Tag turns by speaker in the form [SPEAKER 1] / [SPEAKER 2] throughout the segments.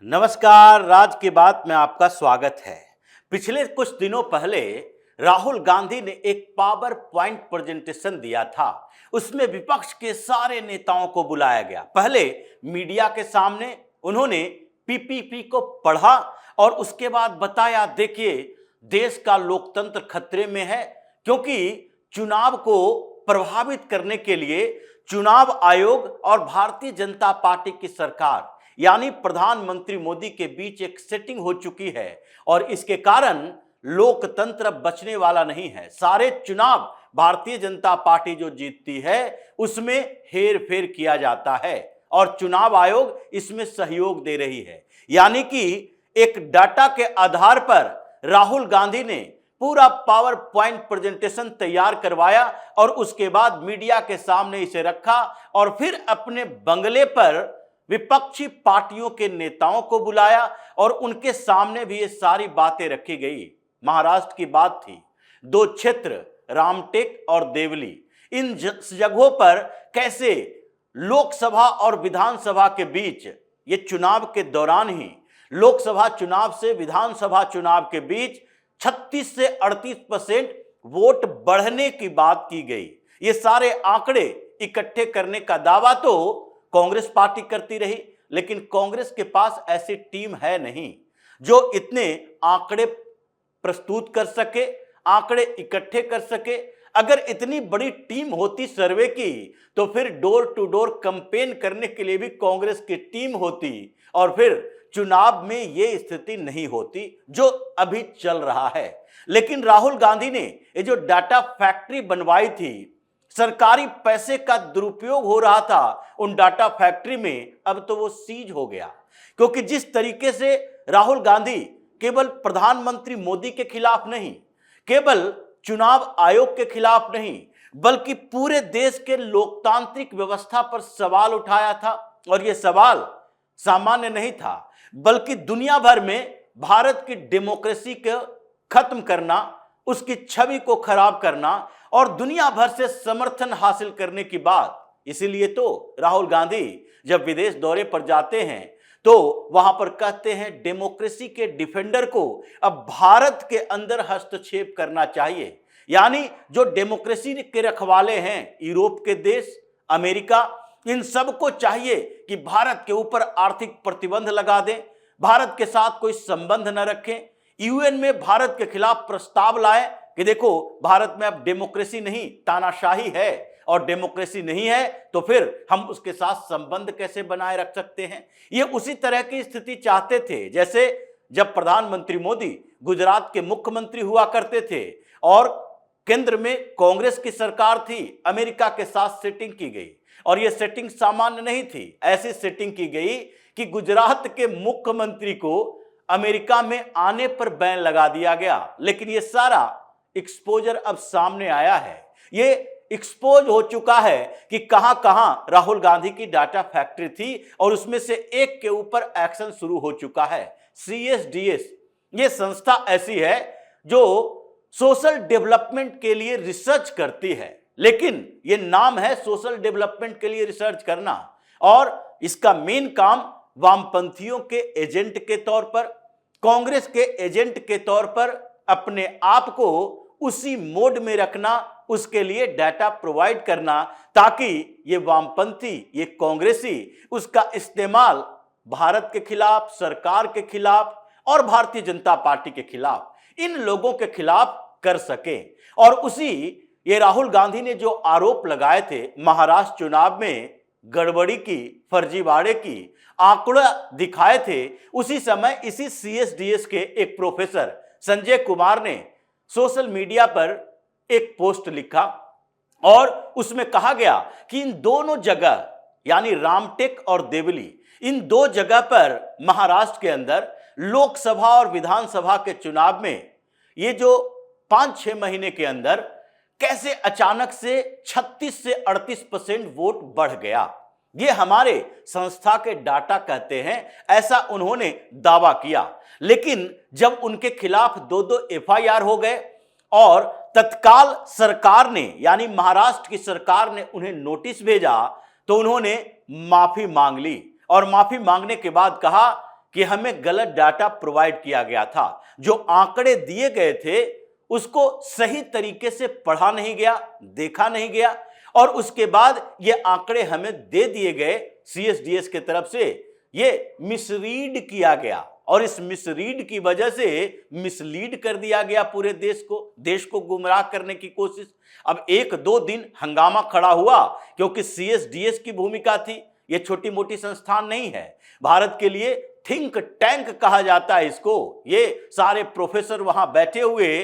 [SPEAKER 1] नमस्कार, राज की बात में आपका स्वागत है। पिछले कुछ दिनों पहले राहुल गांधी ने एक पावर पॉइंट प्रेजेंटेशन दिया था। उसमें विपक्ष के सारे नेताओं को बुलाया गया। पहले मीडिया के सामने उन्होंने पीपीपी को पढ़ा और उसके बाद बताया, देखिए देश का लोकतंत्र खतरे में है, क्योंकि चुनाव को प्रभावित करने के लिए चुनाव आयोग और भारतीय जनता पार्टी की सरकार यानी प्रधानमंत्री मोदी के बीच एक सेटिंग हो चुकी है और इसके कारण लोकतंत्र बचने वाला नहीं है। सारे चुनाव भारतीय जनता पार्टी जो जीतती है उसमें हेर फेर किया जाता है और चुनाव आयोग इसमें सहयोग दे रही है। यानी कि एक डाटा के आधार पर राहुल गांधी ने पूरा पावर पॉइंट प्रेजेंटेशन तैयार करवाया और उसके बाद मीडिया के सामने इसे रखा और फिर अपने बंगले पर विपक्षी पार्टियों के नेताओं को बुलाया और उनके सामने भी ये सारी बातें रखी गई। महाराष्ट्र की बात थी, दो क्षेत्र रामटेक और देवली, इन जगहों पर कैसे लोकसभा और विधानसभा के बीच ये चुनाव के दौरान ही लोकसभा चुनाव से विधानसभा चुनाव के बीच 36 से 38% वोट बढ़ने की बात की गई। ये सारे आंकड़े इकट्ठे करने का दावा तो कांग्रेस पार्टी करती रही, लेकिन कांग्रेस के पास ऐसी टीम है नहीं जो इतने आंकड़े प्रस्तुत कर सके, आंकड़े इकट्ठे कर सके। अगर इतनी बड़ी टीम होती सर्वे की तो फिर डोर टू डोर कैंपेन करने के लिए भी कांग्रेस की टीम होती और फिर चुनाव में ये स्थिति नहीं होती जो अभी चल रहा है। लेकिन राहुल गांधी ने ये जो डाटा फैक्ट्री बनवाई थी, सरकारी पैसे का दुरुपयोग हो रहा था उन डाटा फैक्ट्री में, अब तो वो सीज हो गया। क्योंकि जिस तरीके से राहुल गांधी केवल प्रधानमंत्री मोदी के खिलाफ नहीं, केवल चुनाव आयोग के खिलाफ नहीं, बल्कि पूरे देश के लोकतांत्रिक व्यवस्था पर सवाल उठाया था। और ये सवाल सामान्य नहीं था, बल्कि दुनिया भर में भारत की डेमोक्रेसी को खत्म करना, उसकी छवि को खराब करना और दुनिया भर से समर्थन हासिल करने की बात। इसीलिए तो राहुल गांधी जब विदेश दौरे पर जाते हैं तो वहां पर कहते हैं डेमोक्रेसी के डिफेंडर को अब भारत के अंदर हस्तक्षेप करना चाहिए। यानी जो डेमोक्रेसी के रखवाले हैं, यूरोप के देश, अमेरिका, इन सबको चाहिए कि भारत के ऊपर आर्थिक प्रतिबंध लगा दें, भारत के साथ कोई संबंध न रखें, यूएन में भारत के खिलाफ प्रस्ताव लाए कि देखो भारत में अब डेमोक्रेसी नहीं तानाशाही है और डेमोक्रेसी नहीं है तो फिर हम उसके साथ संबंध कैसे बनाए रख सकते हैं। ये उसी तरह की स्थिति चाहते थे जैसे जब प्रधानमंत्री मोदी गुजरात के मुख्यमंत्री हुआ करते थे और केंद्र में कांग्रेस की सरकार थी, अमेरिका के साथ सेटिंग की गई और यह सेटिंग सामान्य नहीं थी। ऐसी सेटिंग की गई कि गुजरात के मुख्यमंत्री को अमेरिका में आने पर बैन लगा दिया गया। लेकिन यह सारा एक्सपोजर अब सामने आया है, ये एक्सपोज हो चुका है कि कहां कहां राहुल गांधी की डाटा फैक्ट्री थी और उसमें से एक के ऊपर एक्शन शुरू हो चुका है। सीएसडीएस ये संस्था ऐसी है जो सोशल डेवलपमेंट के लिए रिसर्च करती है, लेकिन ये नाम है सोशल डेवलपमेंट के लिए रिसर्च करना और इसका मेन काम वामपंथियों के एजेंट के तौर पर, कांग्रेस के एजेंट के तौर पर अपने आप को उसी मोड में रखना, उसके लिए डाटा प्रोवाइड करना ताकि ये वामपंथी, ये कांग्रेसी उसका इस्तेमाल भारत के खिलाफ, सरकार के खिलाफ और भारतीय जनता पार्टी के खिलाफ, इन लोगों के खिलाफ कर सके। और उसी ये राहुल गांधी ने जो आरोप लगाए थे महाराष्ट्र चुनाव में गड़बड़ी की, फर्जीवाड़े की, आंकड़ा दिखाए थे, उसी समय इसी सीएसडीएस के एक प्रोफेसर संजय कुमार ने सोशल मीडिया पर एक पोस्ट लिखा और उसमें कहा गया कि इन दोनों जगह यानी रामटेक और देवली, इन दो जगह पर महाराष्ट्र के अंदर लोकसभा और विधानसभा के चुनाव में ये जो 5-6 महीने के अंदर कैसे अचानक से 36 से 38% वोट बढ़ गया। ये हमारे संस्था के डाटा कहते हैं, ऐसा उन्होंने दावा किया। लेकिन जब उनके खिलाफ 2-2 एफआईआर हो गए और तत्काल सरकार ने यानी महाराष्ट्र की सरकार ने उन्हें नोटिस भेजा तो उन्होंने माफी मांग ली और माफी मांगने के बाद कहा कि हमें गलत डाटा प्रोवाइड किया गया था। जो आंकड़े दिए गए थे उसको सही तरीके से पढ़ा नहीं गया, देखा नहीं गया, और उसके बाद ये आंकड़े हमें दे दिए गए सीएसडीएस की तरफ से। ये मिसरीड किया गया और इस मिसरीड की वजह से मिसलीड कर दिया गया पूरे देश को गुमराह करने की कोशिश। अब 1-2 दिन हंगामा खड़ा हुआ क्योंकि सीएसडीएस की भूमिका थी। ये छोटी मोटी संस्थान नहीं है, भारत के लिए थिंक टैंक कहा जाता है इसको। ये सारे प्रोफेसर वहां बैठे हुए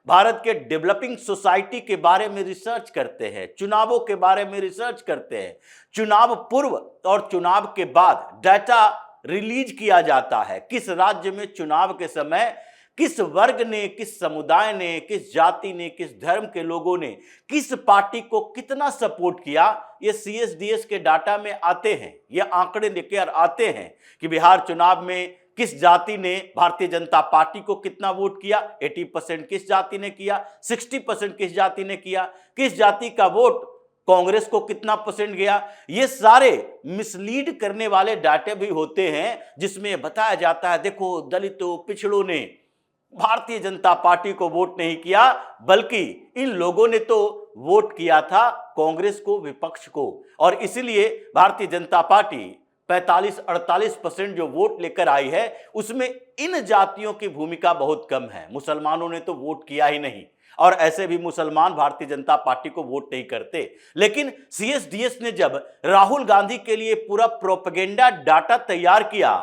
[SPEAKER 1] भारत के डेवलपिंग सोसाइटी के बारे में रिसर्च करते हैं, चुनावों के बारे में रिसर्च करते हैं, चुनाव पूर्व और चुनाव के बाद डाटा रिलीज किया जाता है। किस राज्य में चुनाव के समय किस वर्ग ने, किस समुदाय ने, किस जाति ने, किस धर्म के लोगों ने किस पार्टी को कितना सपोर्ट किया, ये सीएसडीएस के डाटा में आते हैं। ये आंकड़े लेकर आते हैं कि बिहार चुनाव में किस जाति ने भारतीय जनता पार्टी को कितना वोट किया, 80% किस जाति ने किया, 60% किस जाति ने किया, किस जाति का वोट कांग्रेस को कितना परसेंट गया। ये सारे मिसलीड करने वाले डाटे भी होते हैं जिसमें बताया जाता है देखो दलितों, पिछड़ों ने भारतीय जनता पार्टी को वोट नहीं किया, बल्कि इन लोगों ने तो वोट किया था कांग्रेस को, विपक्ष को, और इसलिए भारतीय जनता पार्टी 45-48% जो वोट लेकर आई है उसमें इन जातियों की भूमिका बहुत कम है। मुसलमानों ने तो वोट किया ही नहीं, और ऐसे भी मुसलमान भारतीय जनता पार्टी को वोट नहीं करते। लेकिन सीएसडीएस ने जब राहुल गांधी के लिए पूरा प्रोपेगेंडा डाटा तैयार किया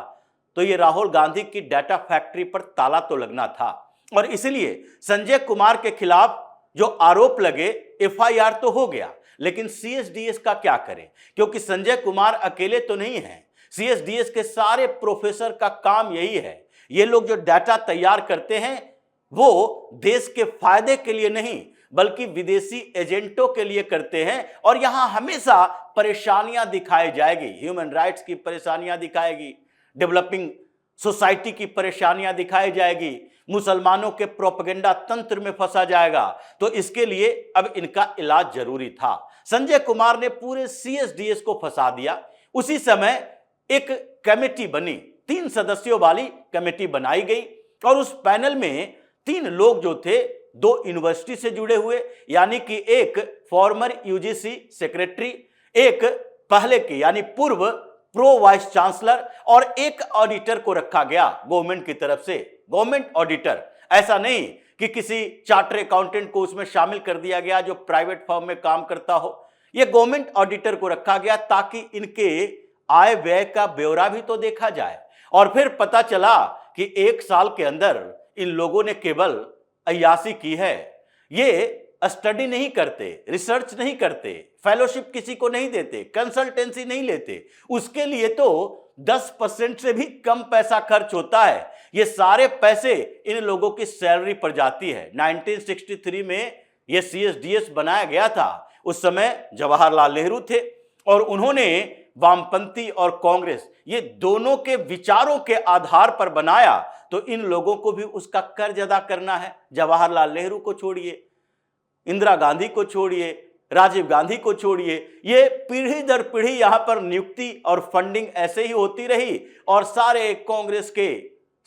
[SPEAKER 1] तो ये राहुल गांधी की डाटा फैक्ट्री पर ताला तो लगना था, और इसलिए संजय कुमार के खिलाफ जो आरोप लगे एफआईआर तो हो गया, लेकिन सीएसडीएस का क्या करें, क्योंकि संजय कुमार अकेले तो नहीं है। सीएसडीएस के सारे प्रोफेसर का काम यही है। ये लोग जो डाटा तैयार करते हैं वो देश के फायदे के लिए नहीं बल्कि विदेशी एजेंटों के लिए करते हैं, और यहां हमेशा परेशानियां दिखाई जाएगी। ह्यूमन राइट्स की परेशानियां दिखाएगी, डेवलपिंग सोसाइटी की परेशानियां दिखाई जाएगी, मुसलमानों के प्रोपेगेंडा तंत्र में फंसा जाएगा। तो इसके लिए अब इनका इलाज जरूरी था। संजय कुमार ने पूरे सीएसडीएस को फंसा दिया। उसी समय एक कमेटी बनी, 3 सदस्यों वाली कमेटी बनाई गई, और उस पैनल में 3 लोग जो थे 2 यूनिवर्सिटी से जुड़े हुए, यानी कि एक फॉर्मर यूजीसी सेक्रेटरी, एक पहले के यानी पूर्व प्रो वाइस चांसलर, और एक ऑडिटर को रखा गया गवर्नमेंट की तरफ से, गवर्नमेंट ऑडिटर। ऐसा नहीं कि किसी चार्टर अकाउंटेंट को उसमें शामिल कर दिया गया जो प्राइवेट फर्म में काम करता हो। यह गवर्नमेंट ऑडिटर को रखा गया ताकि इनके आय व्यय का ब्यौरा भी तो देखा जाए। और फिर पता चला कि 1 साल के अंदर इन लोगों ने केवल अय्याशी की है। ये स्टडी नहीं करते, रिसर्च नहीं करते, फेलोशिप किसी को नहीं देते, कंसल्टेंसी नहीं लेते। उसके लिए तो 10% से भी कम पैसा खर्च होता है। ये सारे पैसे इन लोगों की सैलरी पर जाती है। 1963 में ये सीएसडीएस बनाया गया था। उस समय जवाहरलाल नेहरू थे, और उन्होंने वामपंथी और कांग्रेस ये दोनों के विचारों के आधार पर बनाया। तो इन लोगों को भी उसका कर्ज अदा करना है। जवाहरलाल नेहरू को छोड़िए, इंदिरा गांधी को छोड़िए, राजीव गांधी को छोड़िए, ये पीढ़ी दर पीढ़ी यहां पर नियुक्ति और फंडिंग ऐसे ही होती रही, और सारे कांग्रेस के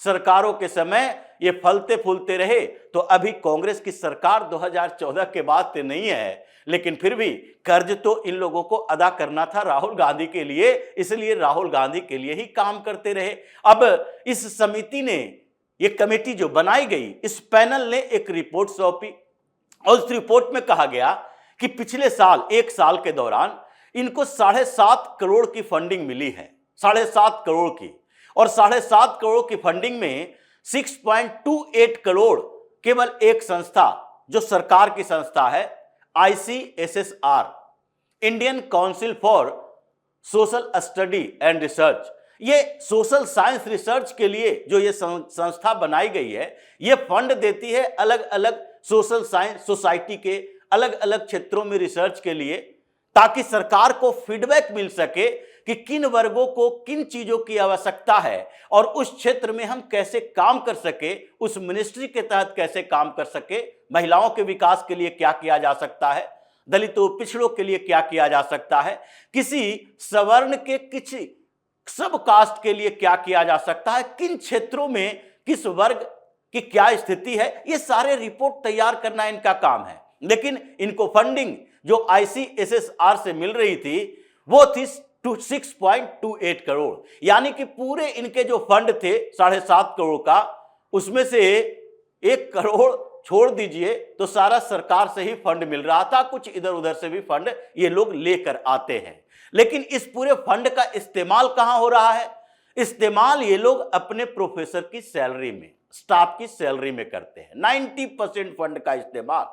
[SPEAKER 1] सरकारों के समय ये फलते फूलते रहे। तो अभी कांग्रेस की सरकार 2014 के बाद से नहीं है, लेकिन फिर भी कर्ज तो इन लोगों को अदा करना था राहुल गांधी के लिए, इसलिए राहुल गांधी के लिए ही काम करते रहे। अब इस समिति ने, ये कमेटी जो बनाई गई, इस पैनल ने एक रिपोर्ट सौंपी, और उस रिपोर्ट में कहा गया कि पिछले साल 1 साल के दौरान इनको 7.5 करोड़ की फंडिंग मिली है, 7.5 करोड़ की, और 7.5 करोड़ की फंडिंग में 6.28 करोड़ केवल एक संस्था जो सरकार की संस्था है, ICSSR, Indian council for social study and research, ये सोशल साइंस रिसर्च के लिए जो ये संस्था बनाई गई है, ये फंड देती है अलग अलग सोशल साइंस सोसाइटी के अलग अलग क्षेत्रों में रिसर्च के लिए, ताकि सरकार को फीडबैक मिल सके कि किन वर्गों को किन चीजों की आवश्यकता है और उस क्षेत्र में हम कैसे काम कर सके, उस मिनिस्ट्री के तहत कैसे काम कर सके, महिलाओं के विकास के लिए क्या किया जा सकता है, दलितों पिछड़ों के लिए क्या किया जा सकता है, किसी सवर्ण के किसी सब कास्ट के लिए क्या किया जा सकता है, किन क्षेत्रों में किस वर्ग की क्या स्थिति है, ये सारे रिपोर्ट तैयार करना इनका काम है। लेकिन इनको फंडिंग जो ICSSR से मिल रही थी वो थी 6.28 करोड़, यानी कि पूरे इनके जो फंड थे 7.5 करोड़ का, उसमें से 1 करोड़ छोड़ दीजिए तो सारा सरकार से ही फंड मिल रहा था, कुछ इधर उधर से भी फंड ये लोग लेकर आते हैं। लेकिन इस पूरे फंड का इस्तेमाल कहां हो रहा है? इस्तेमाल ये लोग अपने प्रोफेसर की सैलरी में, स्टाफ की सैलरी में करते हैं। 90% फंड का इस्तेमाल,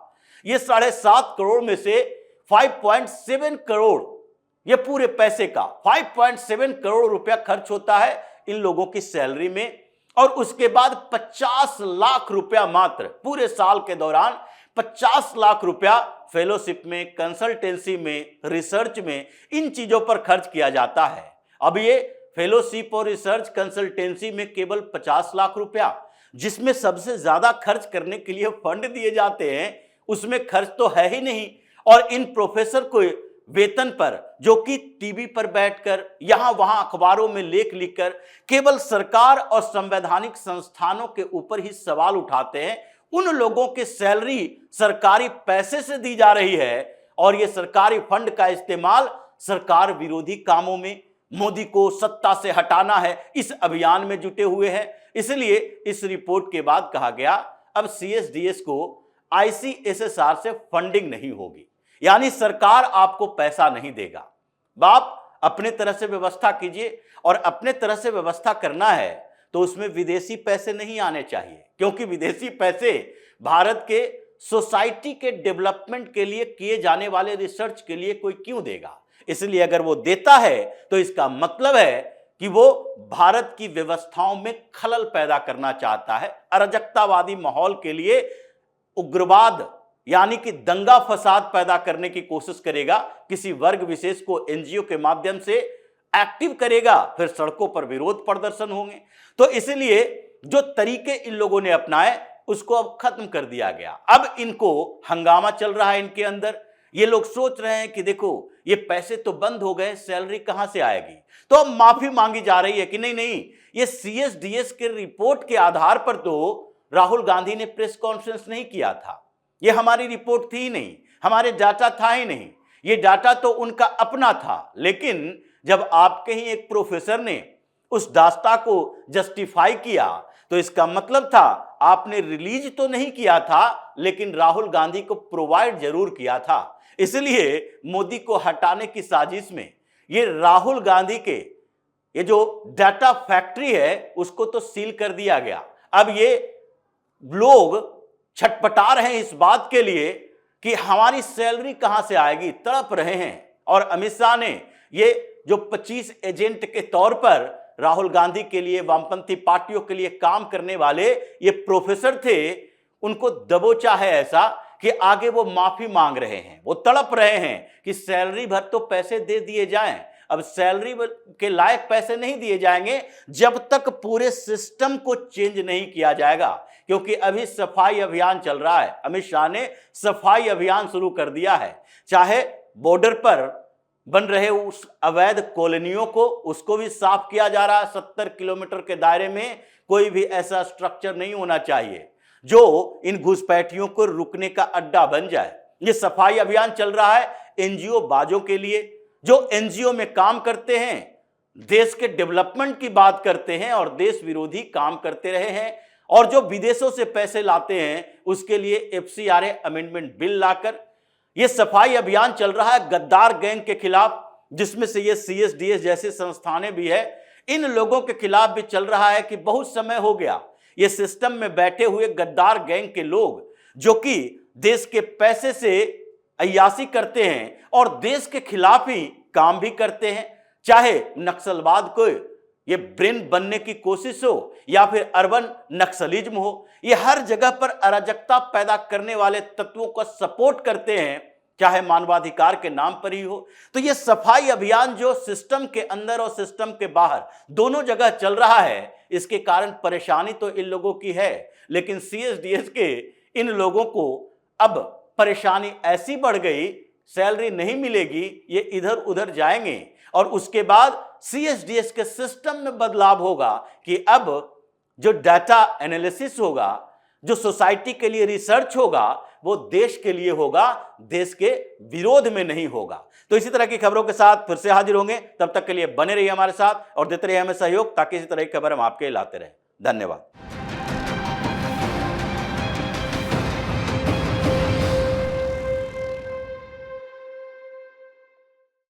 [SPEAKER 1] ये 7.5 करोड़ में से 5.7 करोड़, ये पूरे पैसे का 5.7 करोड़ रुपया खर्च होता है इन लोगों की सैलरी में। और उसके बाद 50 लाख रुपया मात्र पूरे साल के दौरान 50 लाख रुपया फेलोशिप में, कंसल्टेंसी में, रिसर्च में, इन चीजों पर खर्च किया जाता है। अब ये फेलोशिप और रिसर्च कंसल्टेंसी में केवल 50 लाख रुपया, जिसमें सबसे ज्यादा खर्च करने के लिए फंड दिए जाते हैं, उसमें खर्च तो है ही नहीं। और इन प्रोफेसर को वेतन पर, जो कि टीवी पर बैठकर, यहां वहां अखबारों में लेख लिखकर केवल सरकार और संवैधानिक संस्थानों के ऊपर ही सवाल उठाते हैं, उन लोगों की सैलरी सरकारी पैसे से दी जा रही है। और यह सरकारी फंड का इस्तेमाल सरकार विरोधी कामों में, मोदी को सत्ता से हटाना है, इस अभियान में जुटे हुए हैं। इसलिए इस रिपोर्ट के बाद कहा गया अब CSDS को ICSSR से फंडिंग नहीं होगी, यानी सरकार आपको पैसा नहीं देगा, आप अपने तरह से व्यवस्था कीजिए। और अपने तरह से व्यवस्था करना है तो उसमें विदेशी पैसे नहीं आने चाहिए, क्योंकि विदेशी पैसे भारत के सोसाइटी के डेवलपमेंट के लिए किए जाने वाले रिसर्च के लिए कोई क्यों देगा। इसलिए अगर वो देता है तो इसका मतलब है कि वो भारत की व्यवस्थाओं में खलल पैदा करना चाहता है, अराजकतावादी माहौल के लिए, उग्रवाद यानी कि दंगा फसाद पैदा करने की कोशिश करेगा, किसी वर्ग विशेष को NGO के माध्यम से एक्टिव करेगा, फिर सड़कों पर विरोध प्रदर्शन होंगे। तो इसलिए जो तरीके इन लोगों ने अपनाए उसको अब खत्म कर दिया गया। अब इनको हंगामा चल रहा है इनके अंदर, ये लोग सोच रहे हैं कि देखो ये पैसे तो बंद हो गए, सैलरी कहां से आएगी। तो अब माफी मांगी जा रही है कि नहीं नहीं, ये CSDS के रिपोर्ट के आधार पर तो राहुल गांधी ने प्रेस कॉन्फ्रेंस नहीं किया था, ये हमारी रिपोर्ट थी ही नहीं, हमारे डाटा था ही नहीं, ये डाटा तो उनका अपना था। लेकिन जब आपके ही एक प्रोफेसर ने उस डाटा को जस्टिफाई किया तो इसका मतलब था आपने रिलीज तो नहीं किया था, लेकिन राहुल गांधी को प्रोवाइड जरूर किया था। इसलिए मोदी को हटाने की साजिश में ये राहुल गांधी के ये जो डाटा फैक्ट्री है उसको तो सील कर दिया गया। अब ये लोग छटपटा रहे हैं इस बात के लिए कि हमारी सैलरी कहां से आएगी, तड़प रहे हैं। और अमित शाह ने ये जो 25 एजेंट के तौर पर राहुल गांधी के लिए, वामपंथी पार्टियों के लिए काम करने वाले ये प्रोफेसर थे, उनको दबोचा है ऐसा कि आगे वो माफी मांग रहे हैं, वो तड़प रहे हैं कि सैलरी भर तो पैसे दे दिए जाएं। अब सैलरी के लायक पैसे नहीं दिए जाएंगे जब तक पूरे सिस्टम को चेंज नहीं किया जाएगा, क्योंकि अभी सफाई अभियान चल रहा है। अमित शाह ने सफाई अभियान शुरू कर दिया है, चाहे बॉर्डर पर बन रहे उस अवैध कॉलोनियों को, उसको भी साफ किया जा रहा है। 70 किलोमीटर के दायरे में कोई भी ऐसा स्ट्रक्चर नहीं होना चाहिए जो इन घुसपैठियों को रुकने का अड्डा बन जाए। ये सफाई अभियान चल रहा है NGO बाजों के लिए, जो NGO में काम करते हैं, देश के डेवलपमेंट की बात करते हैं और देश विरोधी काम करते रहे हैं, और जो विदेशों से पैसे लाते हैं उसके लिए FCRA अमेंडमेंट बिल लाकर ये सफाई अभियान चल रहा है गद्दार गैंग के खिलाफ, जिसमें से ये CSDS जैसी संस्थानें भी है। इन लोगों के खिलाफ भी चल रहा है कि बहुत समय हो गया ये सिस्टम में बैठे हुए गद्दार गैंग के लोग, जो कि देश के पैसे से अय्याशी करते हैं और देश के खिलाफ ही काम भी करते हैं, चाहे नक्सलवाद को ये ब्रेन बनने की कोशिश हो या फिर अर्बन नक्सलिज्म हो, ये हर जगह पर अराजकता पैदा करने वाले तत्वों को सपोर्ट करते हैं, चाहे मानवाधिकार के नाम पर ही हो। तो ये सफाई अभियान जो सिस्टम के अंदर और सिस्टम के बाहर दोनों जगह चल रहा है, इसके कारण परेशानी तो इन लोगों की है, लेकिन CSDS के इन लोगों को अब परेशानी ऐसी बढ़ गई, सैलरी नहीं मिलेगी, ये इधर उधर जाएंगे और उसके बाद सीएसडीएस के सिस्टम में बदलाव होगा कि अब जो डाटा एनालिसिस होगा, जो सोसाइटी के लिए रिसर्च होगा, वो देश के लिए होगा, देश के विरोध में नहीं होगा। तो इसी तरह की खबरों के साथ फिर से हाजिर होंगे। तब तक के लिए बने रहिए हमारे साथ और देते रहिए हमें सहयोग, ताकि इसी तरह की खबर हम आपके लिए लाते रहें। धन्यवाद।